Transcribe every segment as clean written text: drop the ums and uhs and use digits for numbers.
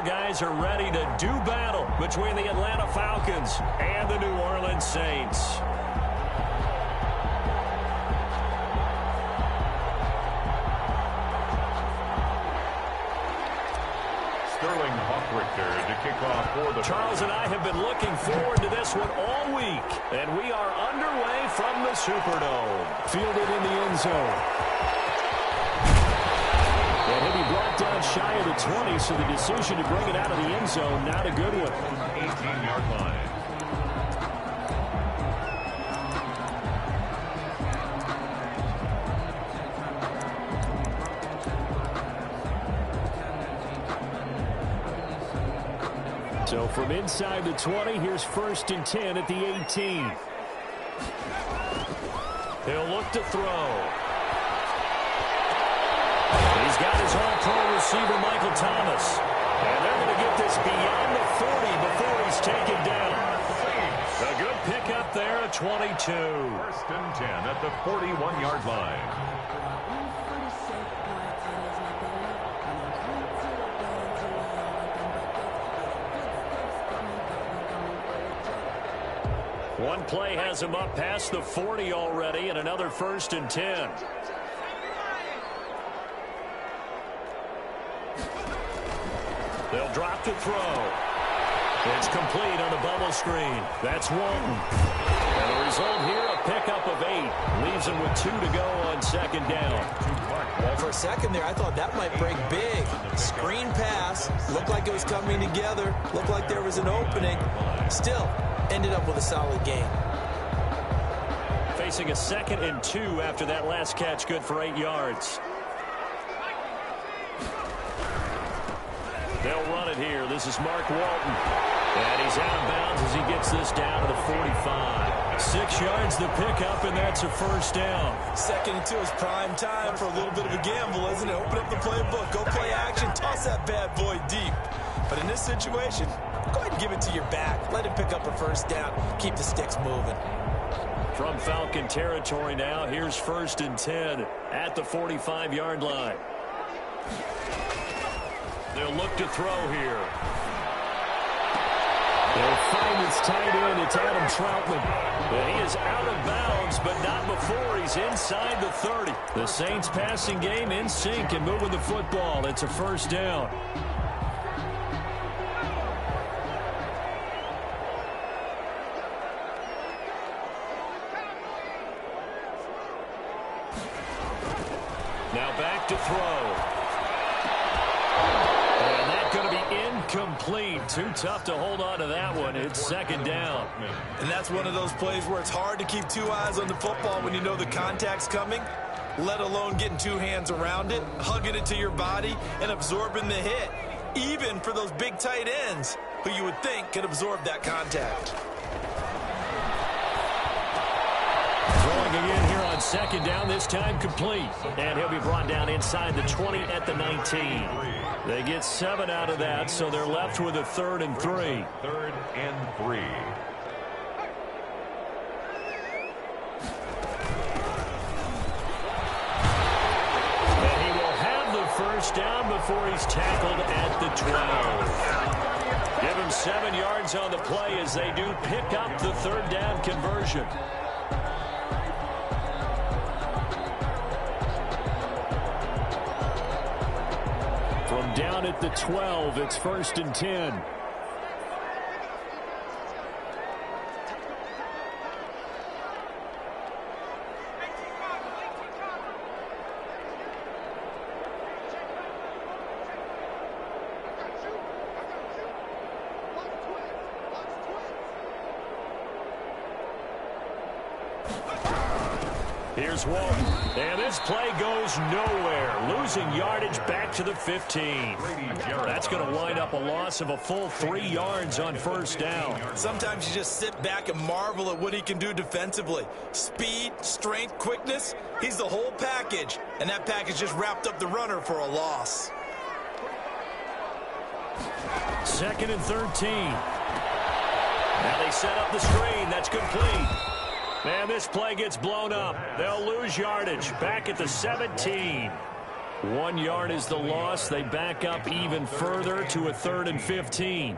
guys are ready to do battle between the Atlanta Falcons and the New Orleans Saints. To kick off for the Charles and I have been looking forward to this one all week, and we are underway from the Superdome. Fielded in the end zone. And he'll be brought down shy of the 20, so the decision to bring it out of the end zone, not a good one. 18-yard line. So from inside the 20, here's 1st and 10 at the 18. He'll look to throw. He's got his all-pro receiver, Michael Thomas. And they're going to get this beyond the 40 before he's taken down. A good pickup there at 22. 1st and 10 at the 41-yard line. One play has him up past the 40 already, and another 1st and 10. They'll drop to throw. It's complete on a bubble screen. That's Walton. And the result here, a pickup of 8. Leaves him with 2 to go on 2nd down. Well, for a second there, I thought that might break big. Screen pass. Looked like it was coming together. Looked like there was an opening. Still, ended up with a solid game. Facing a 2nd and 2 after that last catch, good for 8 yards. They'll run it here. This is Mark Walton. And he's out of bounds as he gets this down to the 45. 6 yards the pickup, and that's a 1st down. 2nd and 2 is prime time for a little bit of a gamble, isn't it? Open up the playbook, go play action, toss that bad boy deep. But in this situation, go ahead and give it to your back. Let him pick up a 1st down. Keep the sticks moving. From Falcon territory now, here's 1st and 10 at the 45-yard line. They'll look to throw here. They'll find its tight end. It's Adam Troutman. And he is out of bounds, but not before he's inside the 30. The Saints passing game in sync and moving the football. It's a 1st down. Now back to throw. And that's going to be incomplete. Too tough to hold on to that one. It's 2nd down. And that's one of those plays where it's hard to keep 2 eyes on the football when you know the contact's coming, let alone getting 2 hands around it, hugging it to your body, and absorbing the hit, even for those big tight ends who you would think could absorb that contact. Throwing again here on 2nd down, this time complete. And he'll be brought down inside the 20 at the 19. They get 7 out of that, so they're left with a 3rd and 3. 3rd and 3. And he will have the 1st down before he's tackled at the 12. Give him 7 yards on the play as they do pick up the 3rd down conversion. From down at the 12, it's 1st and 10. Here's Walton. And this play goes nowhere. Losing yardage back to the 15. That's going to wind up a loss of a full 3 yards on 1st down. Sometimes you just sit back and marvel at what he can do defensively. Speed, strength, quickness. He's the whole package. And that package just wrapped up the runner for a loss. 2nd and 13. Now they set up the screen. That's complete. And this play gets blown up. They'll lose yardage back at the 17. 1 yard is the loss. They back up even further to a 3rd and 15.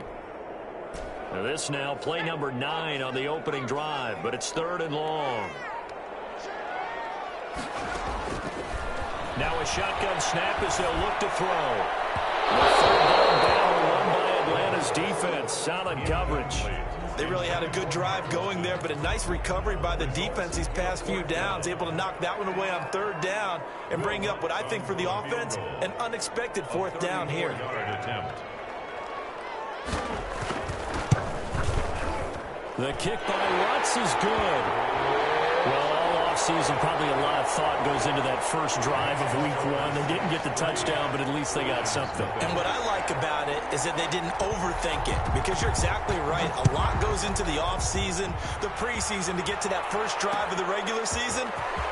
Now this now, play number 9 on the opening drive, but it's 3rd and long. Now a shotgun snap as they'll look to throw. The 3rd down battle won by Atlanta's defense. Solid coverage. They really had a good drive going there, but a nice recovery by the defense these past few downs, able to knock that one away on 3rd down and bring up what I think for the offense, an unexpected 4th down here. The kick by Watts is good. Well, all offseason, probably a lot of thought goes into that first drive of week 1. They didn't get the touchdown, but at least they got something. And what I like about it is that they didn't overthink it, because you're exactly right. A lot goes into the offseason, the preseason to get to that first drive of the regular season.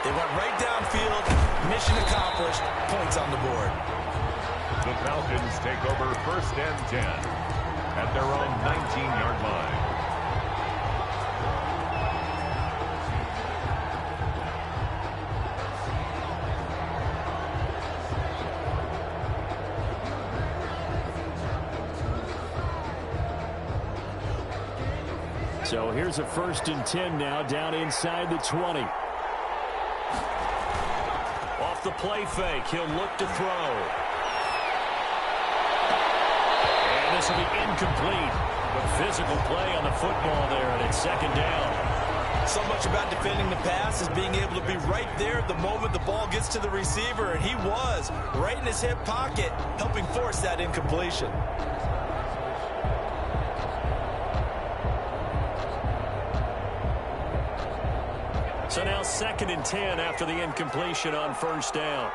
They went right downfield, mission accomplished, points on the board. The Falcons take over 1st and 10 at their own 19-yard line. So here's a 1st and 10 now, down inside the 20. Off the play fake, he'll look to throw. And this will be incomplete. But physical play on the football there, and it's 2nd down. So much about defending the pass is being able to be right there at the moment the ball gets to the receiver, and he was right in his hip pocket, helping force that incompletion. So now 2nd and 10 after the incompletion on 1st down.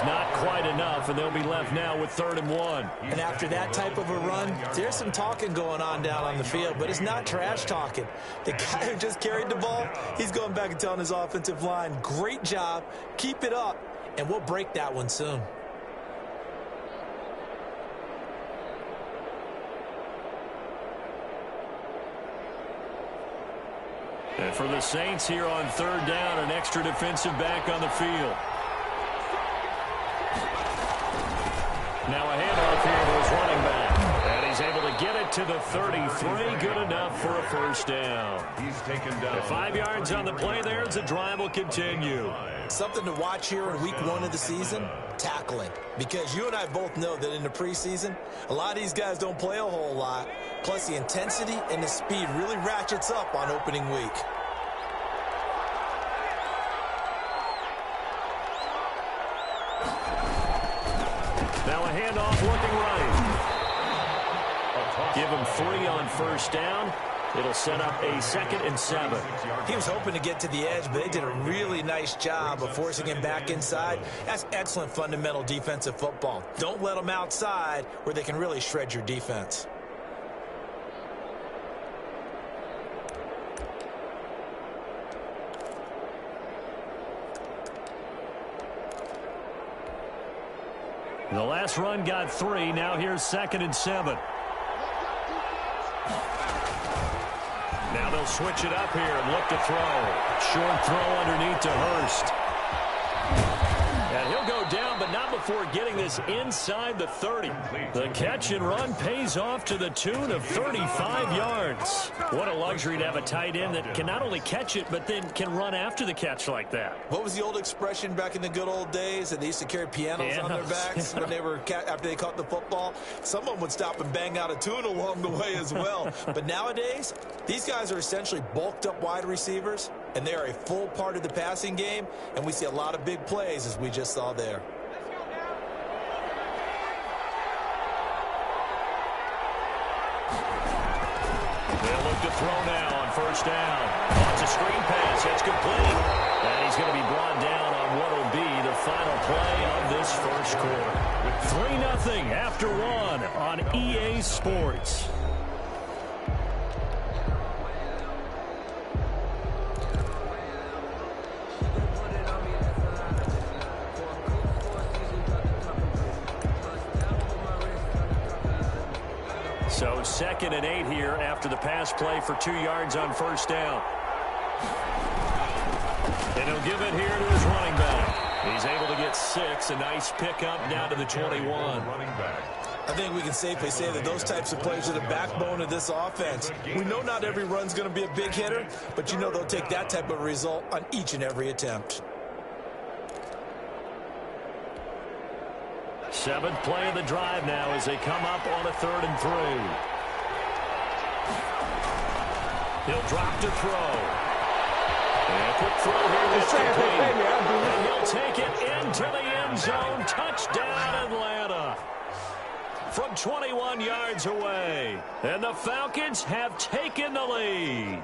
Not quite enough, and they'll be left now with 3rd and 1. And after that type of a run, there's some talking going on down on the field, but it's not trash talking. The guy who just carried the ball, he's going back and telling his offensive line, great job, keep it up, and we'll break that one soon. And for the Saints here on 3rd down, an extra defensive back on the field. Now a handoff here to his running back. And he's able to get it to the 33. Good enough for a 1st down. He's taken down. 5 yards on the play there as the drive will continue. Something to watch here in week 1 of the season, tackling. Because you and I both know that in the preseason, a lot of these guys don't play a whole lot. Plus the intensity and the speed really ratchets up on opening week. Now a handoff looking right. Give him 3 on 1st down. It'll set up a 2nd and 7. He was hoping to get to the edge, but they did a really nice job of forcing him back inside. That's excellent fundamental defensive football. Don't let them outside where they can really shred your defense. The last run got 3. Now here's 2nd and 7. Now they'll switch it up here and look to throw. Short throw underneath to Hurst. And he'll go down, but not before getting this inside the 30. The catch and run pays off to the tune of 35 yards. What a luxury to have a tight end that can not only catch it, but then can run after the catch like that. What was the old expression back in the good old days that they used to carry pianos on their backs when they were after they caught the football? Someone would stop and bang out a tune along the way as well. But nowadays, these guys are essentially bulked up wide receivers, and they are a full part of the passing game, and we see a lot of big plays as we just saw there. They'll look to throw now on 1st down. Wants a screen pass. It's complete. And he's going to be brought down on what will be the final play of this first quarter. 3-0 after 1 on EA Sports. So 2nd and 8 here after the pass play for 2 yards on first down. And he'll give it here to his running back. He's able to get 6. A nice pickup down to the 21. Running back. I think we can safely say that those types of plays are the backbone of this offense. We know not every run's going to be a big hitter, but you know they'll take that type of result on each and every attempt. 7th play of the drive now as they come up on a 3rd and 3. He'll drop to throw. And a quick throw here that's complete. And he'll take it into the end zone. Touchdown, Atlanta. From 21 yards away. And the Falcons have taken the lead.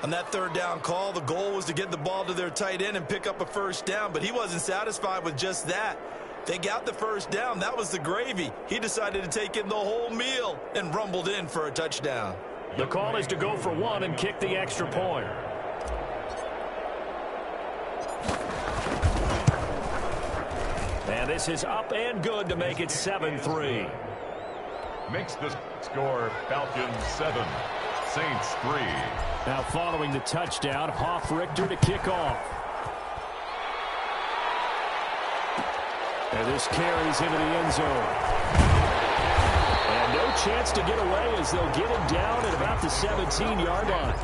On that 3rd down call, the goal was to get the ball to their tight end and pick up a first down, but he wasn't satisfied with just that. They got the first down. That was the gravy. He decided to take in the whole meal and rumbled in for a touchdown. The call is to go for 1 and kick the extra point. And this is up and good to make it 7-3. Makes the score Falcons 7, Saints 3. Now following the touchdown, Richter to kick off. And this carries into the end zone. And no chance to get away as they'll get him down at about the 17-yard line.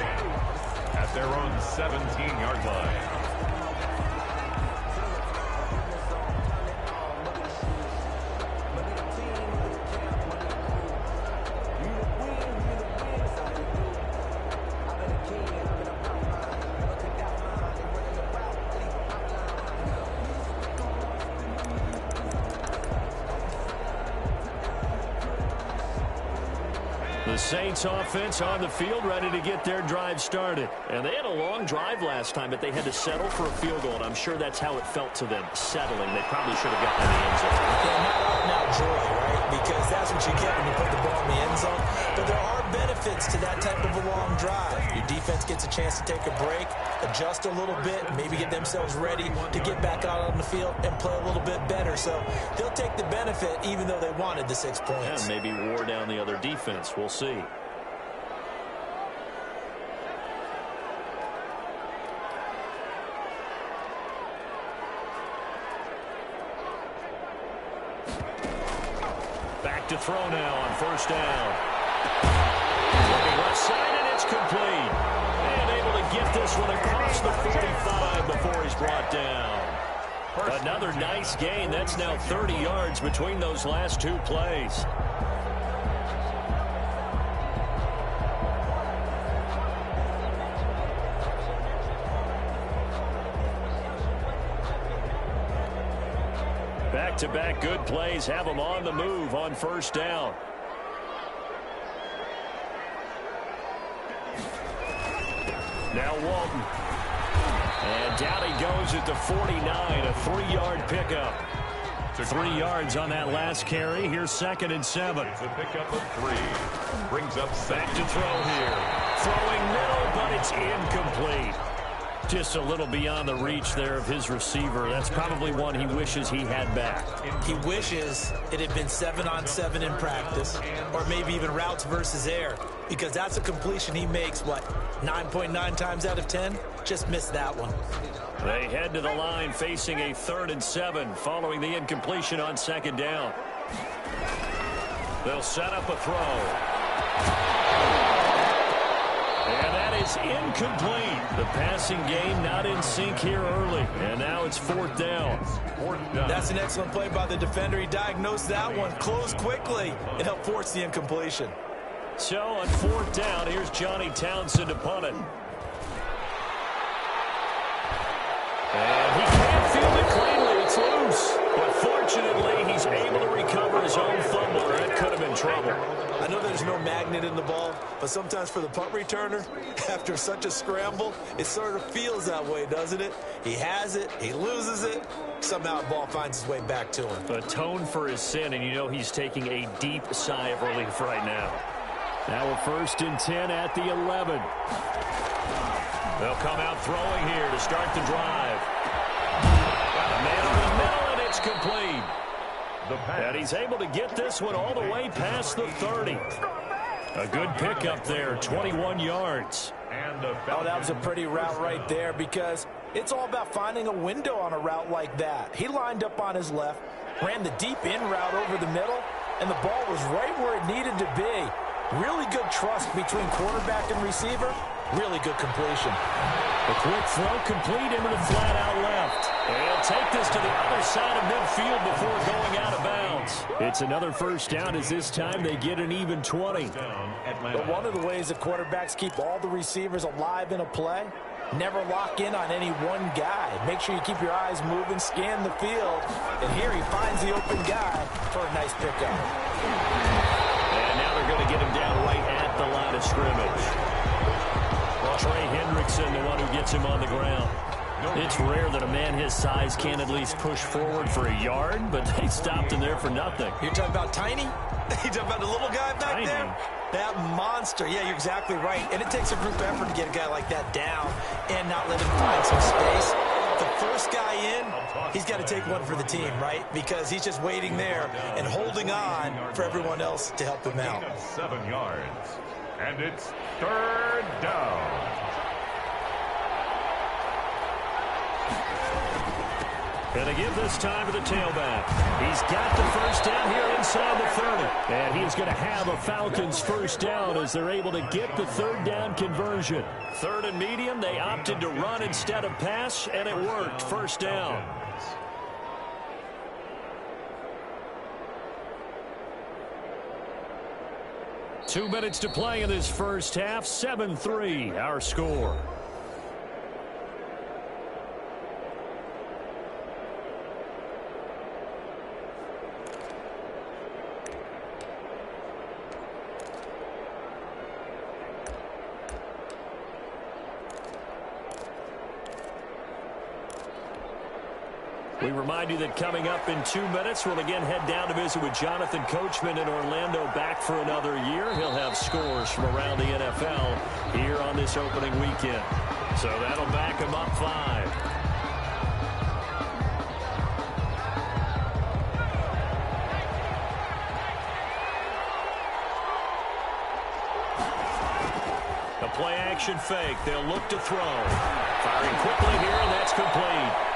At their own 17-yard line. The Saints offense on the field ready to get their drive started. And they had a long drive last time, but they had to settle for a field goal, and I'm sure that's how it felt to them, settling. They probably should have gotten in the end zone. Yeah, not out and out joy, right? Because that's what you get when you put the ball in the end zone. But there are benefits to that type of a long drive. Your defense gets a chance to take a break, adjust a little bit, maybe get themselves ready to get back out on the field and play a little bit better. So they'll take the benefit even though they wanted the 6 points. Yeah, maybe wore down the other defense. We'll see. Back to throw now on first down. Looking left side, and it's complete. And able to get this one across the 45 before he's brought down. Another nice gain. That's now 30 yards between those last 2 plays. Back-to-back good plays have them on the move on first down. Now Walton. And down he goes at the 49, a 3-yard pickup. 3 yards on that last carry. Here's 2nd and 7. It's a pickup of 3. Brings up back to throw here. Throwing middle, but it's incomplete. Just a little beyond the reach there of his receiver. That's probably one he wishes he had back. He wishes it had been 7-on-7 in practice, or maybe even routes versus air, because that's a completion he makes, what, 9.9 times out of 10? Just missed that one. They head to the line facing a 3rd and 7 following the incompletion on 2nd down. They'll set up a throw. And that is incomplete. The passing game not in sync here early. And now it's 4th down. That's an excellent play by the defender. He diagnosed that one, closed quickly, and helped force the incompletion. So on 4th down, here's Johnny Townsend to punt it. And he can't field it cleanly. It's loose. But fortunately, he's able to recover his own fumble, or it could have been trouble. I know there's no magnet in the ball, but sometimes for the punt returner, after such a scramble, it sort of feels that way, doesn't it? He has it, he loses it, somehow the ball finds its way back to him. Atone for his sin, and you know he's taking a deep sigh of relief right now. Now a 1st and 10 at the 11. They'll come out throwing here to start the drive. Got a man over the middle, and it's complete. And he's able to get this one all the way past the 30. A good pickup there, 21 yards. Oh, that was a pretty route right there because it's all about finding a window on a route like that. He lined up on his left, ran the deep in route over the middle, and the ball was right where it needed to be. Really good trust between quarterback and receiver. Really good completion. A quick throw complete into the flat out left. He'll take this to the other side of midfield before going out of bounds. It's another first down as this time they get an even 20. But one of the ways that quarterbacks keep all the receivers alive in a play, never lock in on any one guy. Make sure you keep your eyes moving, scan the field, and here he finds the open guy for a nice pickup. And now they're going to get him down right at the line of scrimmage. Trey Hendrickson, the one who gets him on the ground. It's rare that a man his size can at least push forward for a yard, but they stopped him there for nothing. You're talking about Tiny? You're talking about the little guy back there? That monster. Yeah, you're exactly right. And it takes a group effort to get a guy like that down and not let him find some space. The first guy in, he's got to take one for the team, right? Because he's just waiting there and holding on for everyone else to help him out. 7 yards. And it's third down. Going to give this time to the tailback. He's got the first down here inside the 30. And he's going to have a Falcons first down as they're able to get the third down conversion. Third and medium, they opted to run instead of pass, and it worked. First down. Two minutes to play in this first half. 7-3, our score. We remind you that coming up in 2 minutes, we'll again head down to visit with Jonathan Coachman in Orlando, back for another year. He'll have scores from around the NFL here on this opening weekend. So that'll back him up 5. A play action fake. They'll look to throw. Firing quickly here, and that's complete.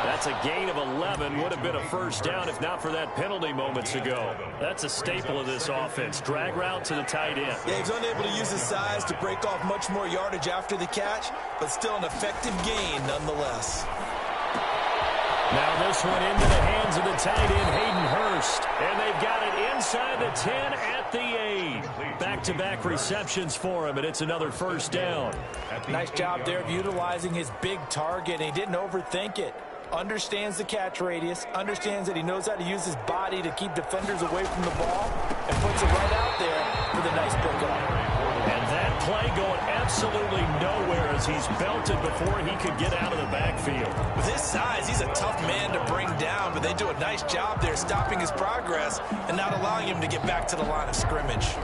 That's a gain of 11. Would have been a first down if not for that penalty moments ago. That's a staple of this offense. Drag route to the tight end. Yeah, he's unable to use his size to break off much more yardage after the catch, but still an effective gain nonetheless. Now this one into the hands of the tight end, Hayden Hurst. And they've got it inside the 10 at the 8. Back-to-back receptions for him, and it's another first down. Nice job there of utilizing his big target. He didn't overthink it. Understands the catch radius, understands that he knows how to use his body to keep defenders away from the ball, and puts it right out there for the nice pickup. And that play going absolutely nowhere as he's belted before he could get out of the backfield. With his size, he's a tough man to bring down, but they do a nice job there stopping his progress and not allowing him to get back to the line of scrimmage.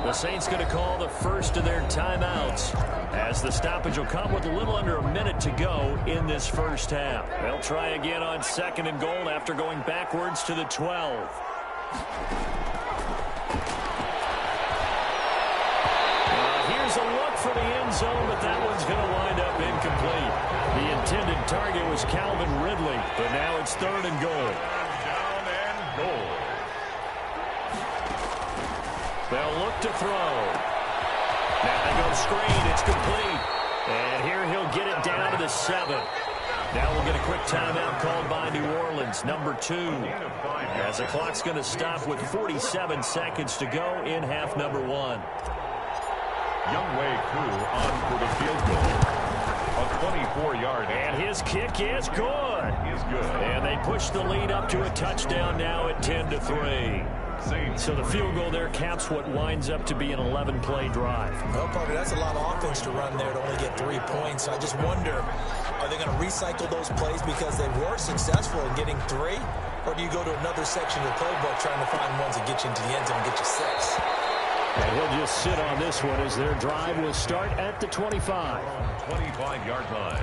The Saints going to call the first of their timeouts as the stoppage will come with a little under a minute to go in this first half. They'll try again on 2nd and goal after going backwards to the 12. Here's a look for the end zone, but that one's going to wind up incomplete. The intended target was Calvin Ridley, but now it's 3rd and goal. Down and goal. They'll look to throw. Now they go screen. It's complete. And here he'll get it down to the 7. Now we'll get a quick timeout called by New Orleans, number 2. As the clock's going to stop with 47 seconds to go in half number 1. Younghoe Koo on for the field goal. A 24-yard. And his kick is good. And they push the lead up to a touchdown now at 10-3. So the field goal there caps what winds up to be an 11-play drive. Well, Parker, that's a lot of offense to run there to only get 3 points. I just wonder, are they going to recycle those plays because they were successful in getting 3? Or do you go to another section of the playbook trying to find ones that get you into the end zone and get you 6? And he'll just sit on this one as their drive will start at the 25. 25-yard line.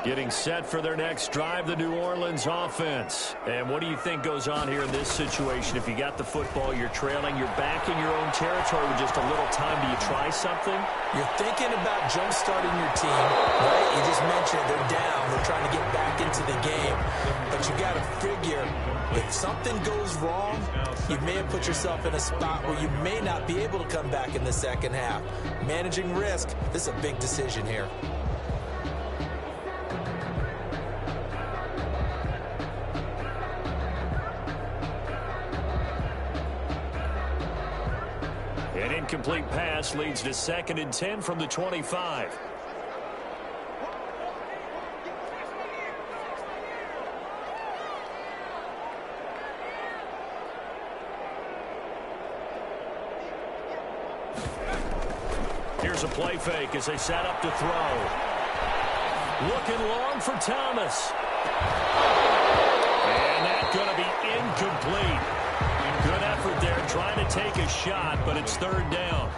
Getting set for their next drive, the New Orleans offense. And what do you think goes on here in this situation? If you got the football, you're trailing, you're back in your own territory with just a little time. Do you try something? You're thinking about jump-starting your team, right? You just mentioned they're down. They're trying to get back into the game. But you got to figure, if something goes wrong, you may have put yourself in a spot where you may not be able to come back in the second half. Managing risk, this is a big decision here. An incomplete pass leads to 2nd and 10 from the 25. Here's a play fake as they set up to throw. Looking long for Thomas. And that's going to be incomplete. Good effort there, trying to take a shot, but it's 3rd down.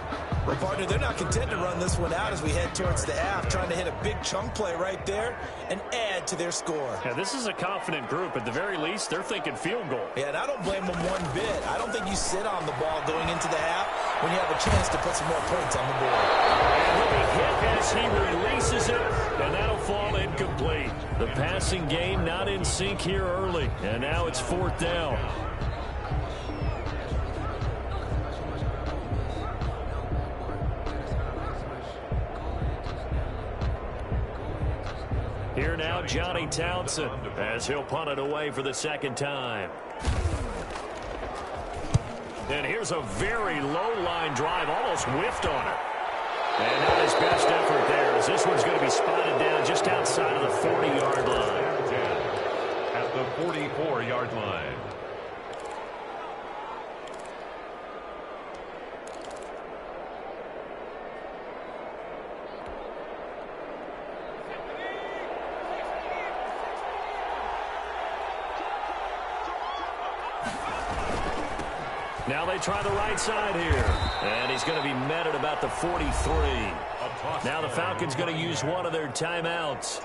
Well, partner, they're not content to run this one out as we head towards the half, trying to hit a big chunk play right there and add to their score. Yeah, this is a confident group. At the very least, they're thinking field goal. Yeah, and I don't blame them one bit. I don't think you sit on the ball going into the half when you have a chance to put some more points on the board. And he'll be hit as he releases it, and that'll fall incomplete. The passing game not in sync here early, and now it's 4th down. Here now, Johnny Townsend, as he'll punt it away for the 2nd time. And here's a very low-line drive, almost whiffed on it. And not his best effort there, as this one's going to be spotted down just outside of the 40-yard line. At the 44-yard line. Now they try the right side here. And he's going to be met at about the 43. Now the Falcons going to use one of their timeouts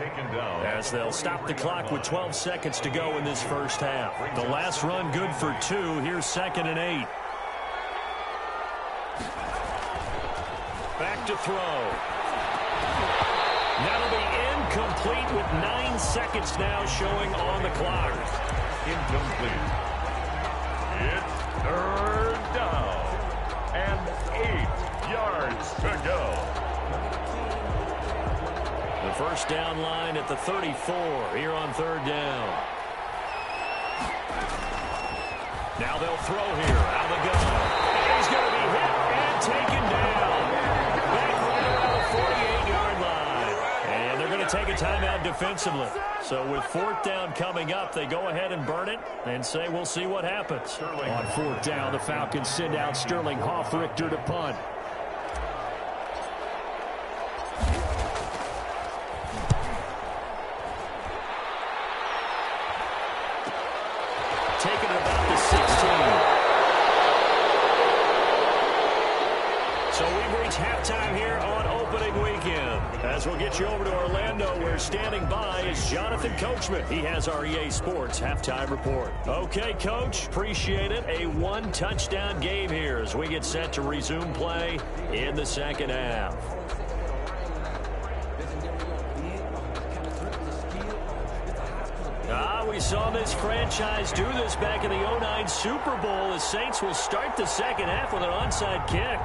as they'll stop the clock with 12 seconds to go in this first half. The last run good for 2. Here's 2nd and 8. Back to throw. That'll be incomplete with 9 seconds now showing on the clock. Incomplete. It's 3rd down and 8 yards to go. The first down line at the 34 here on 3rd down. Now they'll throw here out of the gun. And he's going to be hit and taken down. Back right around the 48-yard line. And they're going to take a timeout defensively. So with 4th down coming up, they go ahead and burn it and say we'll see what happens. On 4th down, the Falcons send out Sterling Hoffrichter to punt. Taking it about the 16. So we've reached halftime here on opening weekend. As we'll get you over to Orlando, where standing by is Jonathan Coachman. He has our EA Sports halftime report. Okay, Coach, appreciate it. A 1-touchdown game here as we get set to resume play in the second half. We saw this franchise do this back in the 09 Super Bowl. The Saints will start the second half with an onside kick.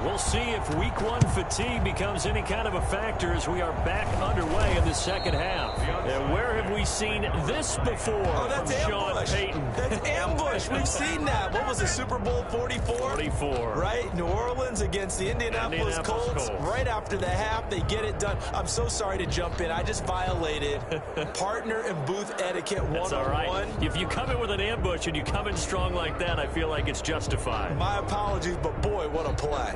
We'll see if week 1 fatigue becomes any kind of a factor as we are back underway in the second half. And where have we seen this before? Oh, that's ambush. Sean Payton? That's ambush. We've seen that. What was it, Super Bowl 44? 44. Right? New Orleans against the Indianapolis Colts. Right after the half, they get it done. I'm so sorry to jump in. I just violated partner and booth etiquette 101. That's all right. If you come in with an ambush and you come in strong like that, I feel like it's justified. My apologies, but boy, what a play.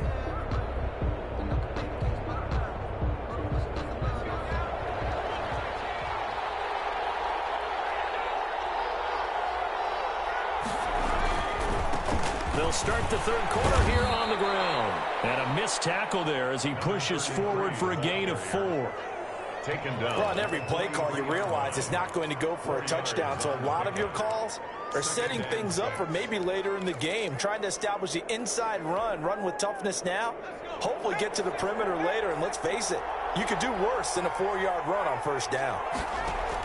they'll start the third quarter here on the ground. And a missed tackle there as he pushes forward for a gain of 4. Taken down. Well, on every play call, you realize it's not going to go for a touchdown, so a lot of your calls are setting things up for maybe later in the game, trying to establish the inside run with toughness now, hopefully get to the perimeter later, and let's face it, you could do worse than a 4-yard run on first down.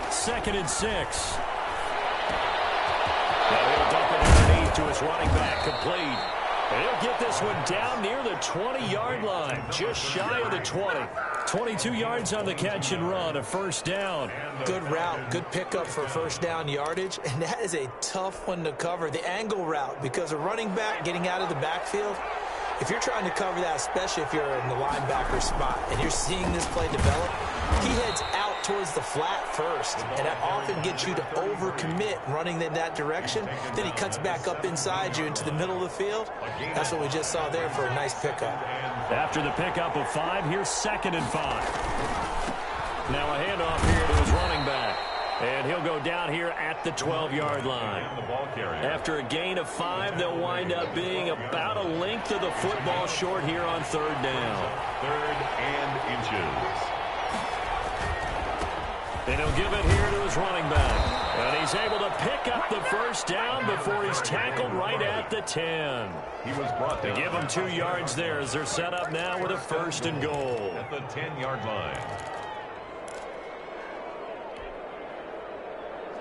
2nd and 6. Now he'll dump it underneath to his running back, complete. And he'll get this one down near the 20-yard line, just shy of the 20. 22 yards on the catch and run, a first down. Good route, good pickup for first down yardage, and that is a tough one to cover, the angle route, because a running back getting out of the backfield, if you're trying to cover that, especially if you're in the linebacker spot, and you're seeing this play develop, he heads out towards the flat first, and that often gets you to overcommit running in that direction. Then he cuts back up inside you into the middle of the field. That's what we just saw there for a nice pickup. After the pickup of 5, here's 2nd and 5. Now a handoff here to his running back. And he'll go down here at the 12-yard line. After a gain of 5, they'll wind up being about a length of the football short here on 3rd down. 3rd and inches. And he'll give it here to his running back. And he's able to pick up the first down before he's tackled right at the 10. He was brought They down. give him 2 yards there as they're set up now with a 1st and goal. At the 10-yard line.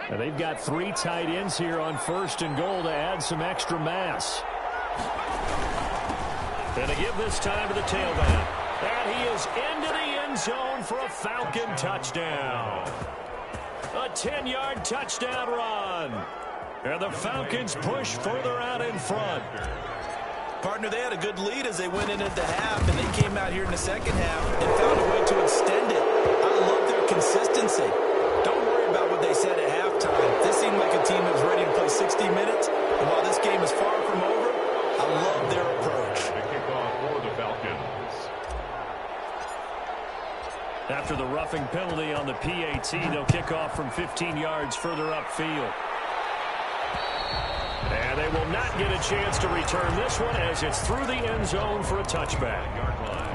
And they've got 3 tight ends here on 1st and goal to add some extra mass. And to give this time to the tailback. And he is into the end zone for a Falcon touchdown. A 10-yard touchdown run. And the Falcons push further out in front. Partner, they had a good lead as they went in at the half, and they came out here in the second half and found a way to extend it. I love their consistency. Don't worry about what they said at halftime. This seemed like a team that was ready to play 60 minutes, and while this game is far from over, I love their approach. The kickoff for the Falcons. After the roughing penalty on the PAT, they'll kick off from 15 yards further upfield. And they will not get a chance to return this one as it's through the end zone for a touchback. Yard line.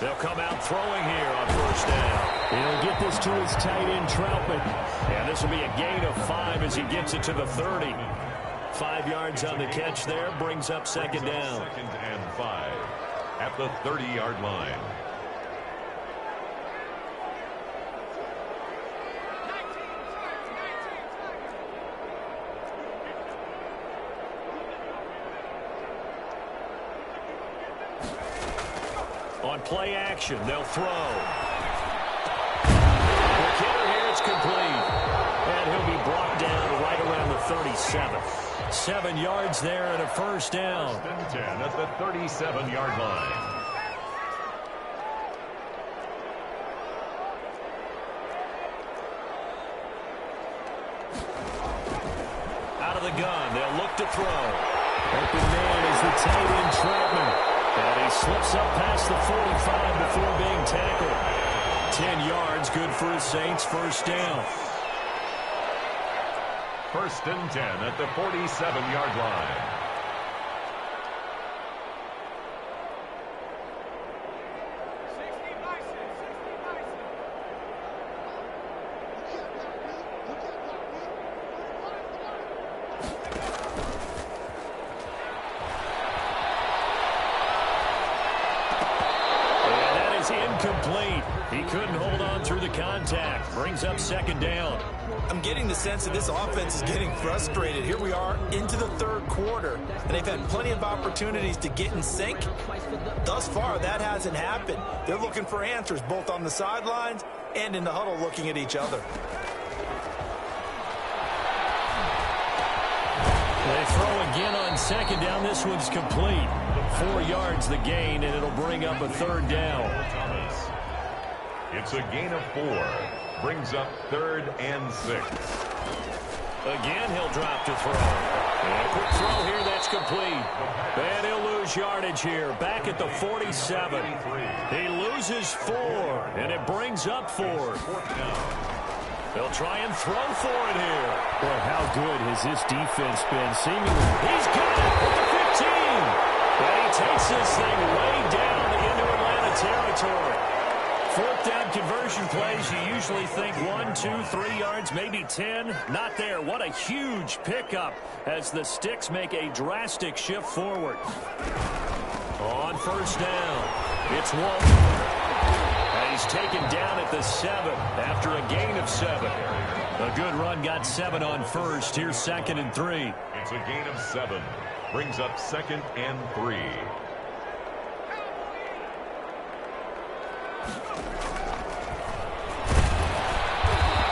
They'll come out throwing here on first down. He'll get this to his tight end, Troutman. And this will be a gain of 5 as he gets it to the 30. 5 yards on the catch there, brings up 2nd down. 2nd and 5 at the 30-yard line. On play action, they'll throw. The killer here, it's complete. And he'll be brought down right around the 37. 7 yards there and a first down. 1st and 10 at the 37-yard line. Out of the gun, they'll look to throw. Open man is the tight end, Troutman. And he slips up past the 45 before being tackled. 10 yards, good for his Saints, first down. 1st and 10 at the 47-yard line. Incomplete. He couldn't hold on through the contact. Brings up 2nd down. I'm getting the sense that this offense is getting frustrated. Here we are into the 3rd quarter, and they've had plenty of opportunities to get in sync. Thus far, that hasn't happened. They're looking for answers both on the sidelines and in the huddle looking at each other. throw again on second down. This one's complete. 4 yards the gain, and it'll bring up a third down. It's a gain of 4. Brings up 3rd and 6. Again, he'll drop to throw. And a quick throw here, that's complete. And he'll lose yardage here. Back at the 47. He loses 4, and it brings up 4th. They'll try and throw for it here. Boy, how good has this defense been? Seemingly. He's got it at the 15. And he takes this thing way down into Atlanta territory. 4th down conversion plays, you usually think 1, 2, 3 yards, maybe 10. Not there. What a huge pickup as the Sticks make a drastic shift forward. On 1st down, it's Walton. And he's taken down at the 7 after a gain of 7. A good run, got 7 on 1st. Here's 2nd and 3. It's a gain of 7. Brings up 2nd and 3.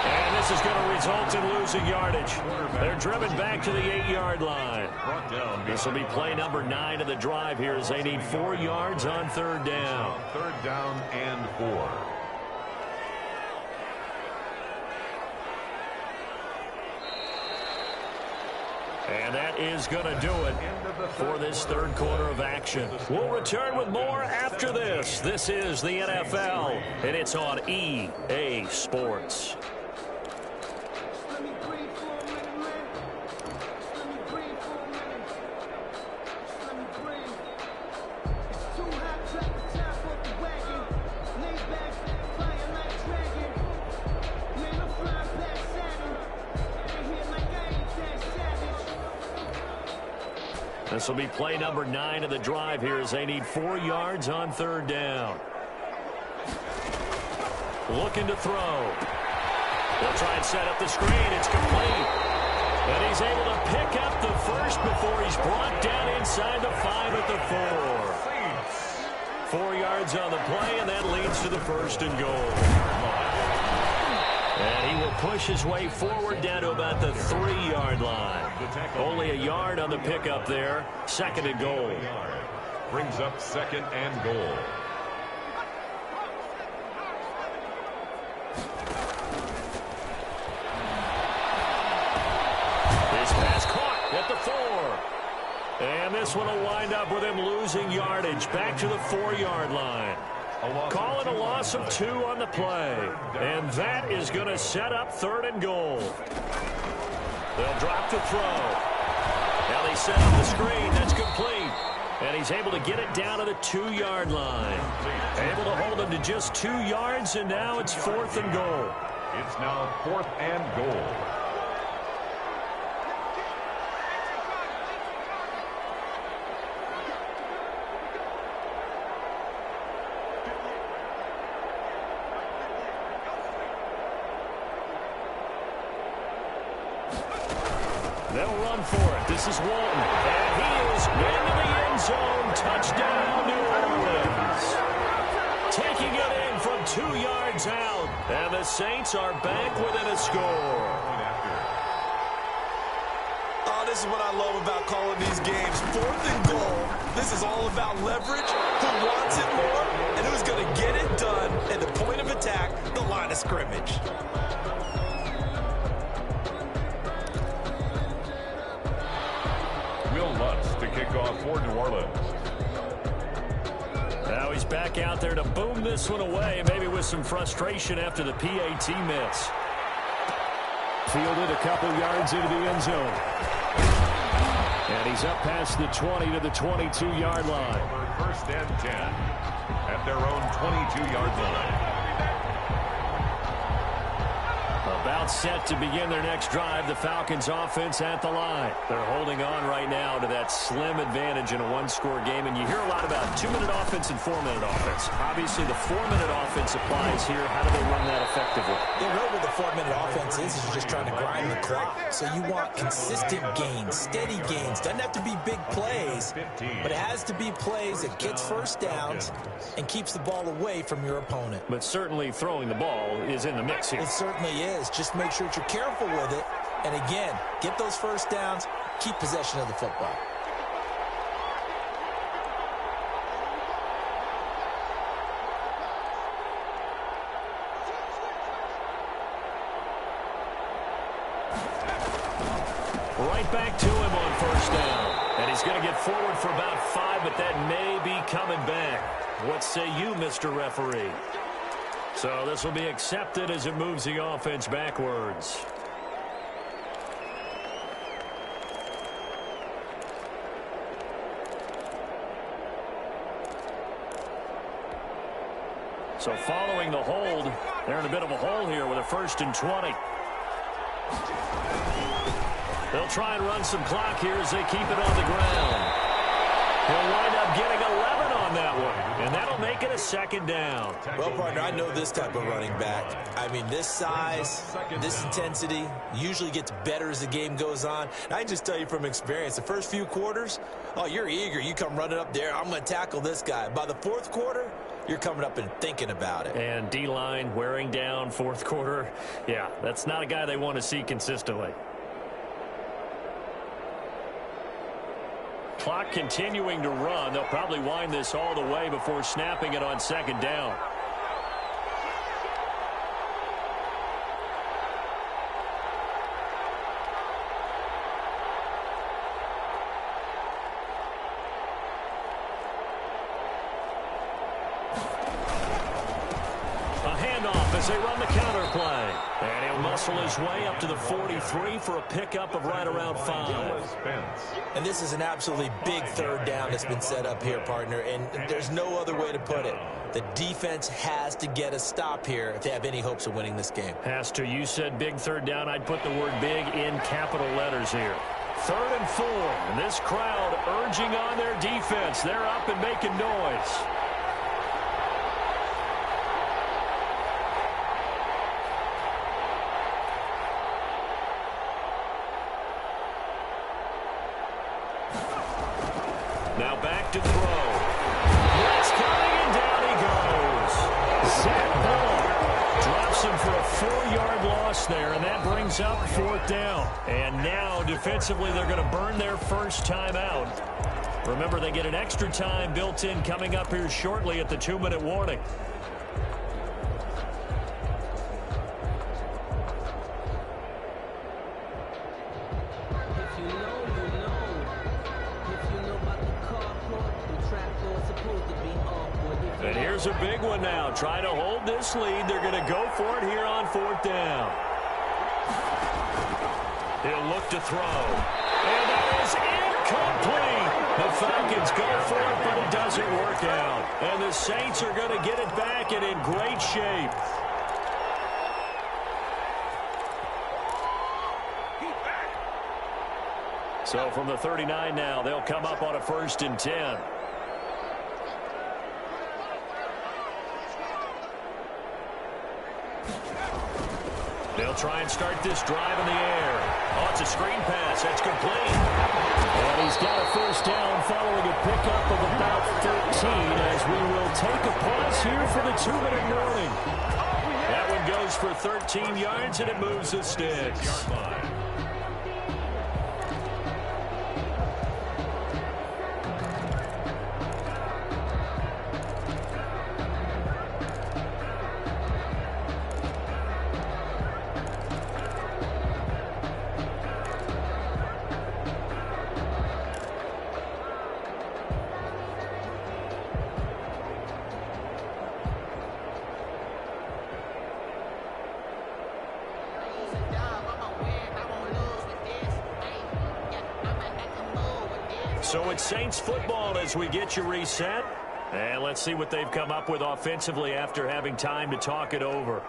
And this is going to result in losing yardage. They're driven back to the 8-yard line. This will be play number 9 of the drive here as they need 4 yards on 3rd down. 3rd down and 4. And that is going to do it for this 3rd quarter of action. We'll return with more after this. This is the NFL, and it's on EA Sports. This will be play number 9 of the drive here as they need 4 yards on 3rd down. Looking to throw. They'll try and set up the screen. It's complete. And he's able to pick up the first before he's brought down inside the 5 at the 4. 4 yards on the play, and that leads to the 1st and goal. And he will push his way forward down to about the 3-yard line. Only a yard on the pickup there. 2nd and goal. Brings up 2nd and goal. This pass caught at the 4. And this one will wind up with him losing yardage back to the 4-yard line. Calling a loss of 2 on the play. And that is going to set up 3rd and goal. They'll drop to throw. Now they set up the screen. That's complete. And he's able to get it down to the 2-yard line. Able to hold him to just 2 yards, and now it's 4th and goal. It's now 4th and goal. They'll run for it. This is Walton. And he is into the end zone. Touchdown, New Orleans. Taking it in from 2 yards out. And the Saints are back within a score. Oh, this is what I love about calling these games. 4th and goal. This is all about leverage, who wants it more, and who's going to get it done at the point of attack, the line of scrimmage. To kick off for New Orleans. Now he's back out there to boom this one away, maybe with some frustration after the PAT miss. Fielded a couple yards into the end zone. And he's up past the 20 to the 22-yard line. 1st and 10 at their own 22-yard line. About set to begin their next drive. The Falcons offense at the line. They're holding on right now to that slim advantage in a 1-score game. And you hear a lot about 2-minute offense and 4-minute offense. Obviously, the 4-minute offense applies here. How do they run that effectively? Yeah, really what the 4-minute offense is you're just trying to grind the clock. So you want consistent gains, steady gains. Doesn't have to be big plays, but it has to be plays that gets first downs and keeps the ball away from your opponent. But certainly throwing the ball is in the mix here. It certainly is. Just make sure that you're careful with it. And again, get those first downs, keep possession of the football. Right back to him on first down. And he's going to get forward for about 5, but that may be coming back. What say you, Mr. Referee? So this will be accepted as it moves the offense backwards. So following the hold, they're in a bit of a hole here with a 1st and 20. They'll try and run some clock here as they keep it on the ground. He'll wind up getting 11 on that one, and that'll make it a 2nd down. Well, partner, I know this type of running back. I mean, this size, this intensity usually gets better as the game goes on. And I just tell you from experience, the first few quarters, oh, you're eager. You come running up there, I'm going to tackle this guy. By the 4th quarter, you're coming up and thinking about it. And D-line wearing down 4th quarter. Yeah, that's not a guy they want to see consistently. Clock continuing to run. They'll probably wind this all the way before snapping it on 2nd down. As they run the counter play. And he'll muscle his way up to the 43 for a pickup of right around 5. And this is an absolutely big 3rd down that's been set up here, partner, and there's no other way to put it. The defense has to get a stop here if they have any hopes of winning this game. Has to. You said big 3rd down. I'd put the word big in capital letters here. 3rd and 4. And this crowd urging on their defense. They're up and making noise. Now back to throw. Blitz coming, and down he goes. Zach Ball drops him for a 4-yard loss there, and that brings up 4th down. And now, defensively, they're going to burn their first time out. Remember, they get an extra time built in coming up here shortly at the 2-minute warning. And here's a big one now. Trying to hold this lead. They're going to go for it here on 4th down. He'll look to throw. And that is incomplete. The Falcons go for it, but it doesn't work out. And the Saints are going to get it back and in great shape. So from the 39 now, they'll come up on a 1st and 10. They'll try and start this drive in the air. Oh, it's a screen pass. That's complete. And he's got a 1st down following a pickup of about 13 as we will take a pause here for the 2-minute warning. That one goes for 13 yards, and it moves the sticks. So it's Saints football as we get you reset. And let's see what they've come up with offensively after having time to talk it over.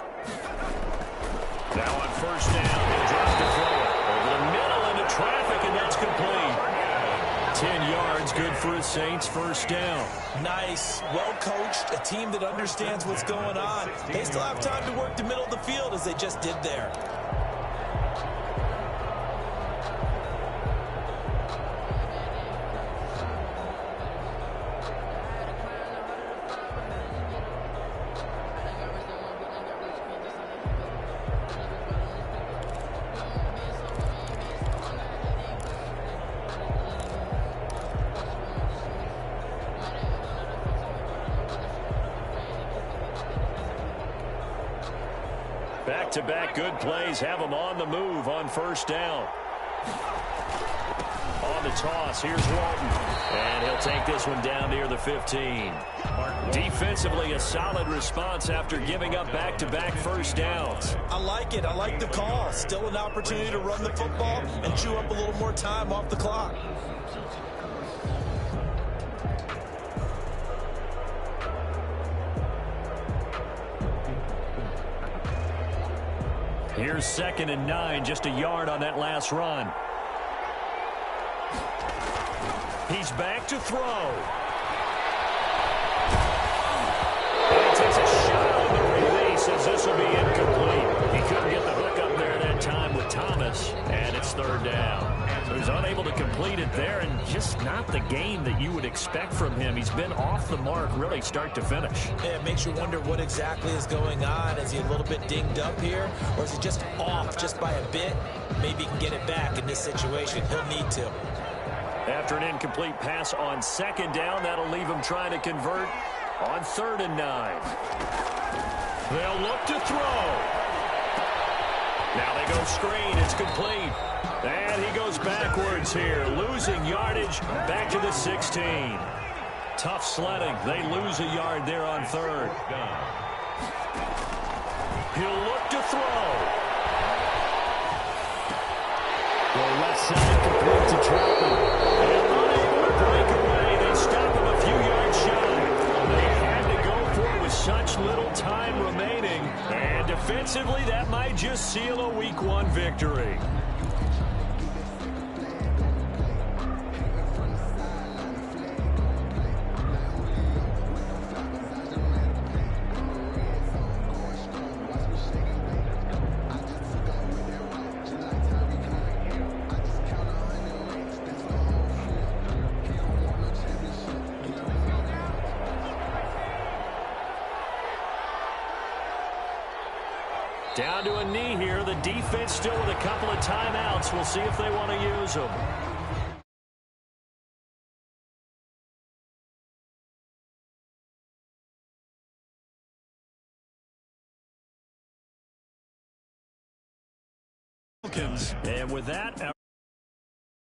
Now on 1st down, he'll drop to throw it. Over the middle into traffic, and that's complete. 10 yards, good for a Saints 1st down. Nice, well-coached, a team that understands what's going on. They still have time to work the middle of the field as they just did there. Back-to-back good plays have him on the move on first down. On the toss, here's Walton. And he'll take this one down near the 15. Defensively, a solid response after giving up back-to-back first downs. I like it. I like the call. Still an opportunity to run the football and chew up a little more time off the clock. Here's 2nd and 9, just a yard on that last run. He's back to throw. And he takes a shot on the release as this will be incomplete. He couldn't get the hook up there that time with Thomas, and it's 3rd down. So he's unable to complete it there, and just not the game that you would expect from him. He's been off the mark really start to finish. Yeah, it makes you wonder what exactly is going on. Is he a little bit dinged up here, or is he just off just by a bit? Maybe he can get it back in this situation. He'll need to. After an incomplete pass on 2nd down, that'll leave him trying to convert on 3rd and 9. They'll look to throw. Now they go screen. It's complete. And he goes backwards here, losing yardage back to the 16. Tough sledding. They lose a yard there on 3rd. He'll look to throw. The left side complete to Troutman. And unable to break away. They stop him a few yards shy. They had to go for it with such little time remaining. And defensively, that might just seal a Week 1 victory. Down to a knee here. The defense still with a couple of timeouts. We'll see if they want to use them. And with that...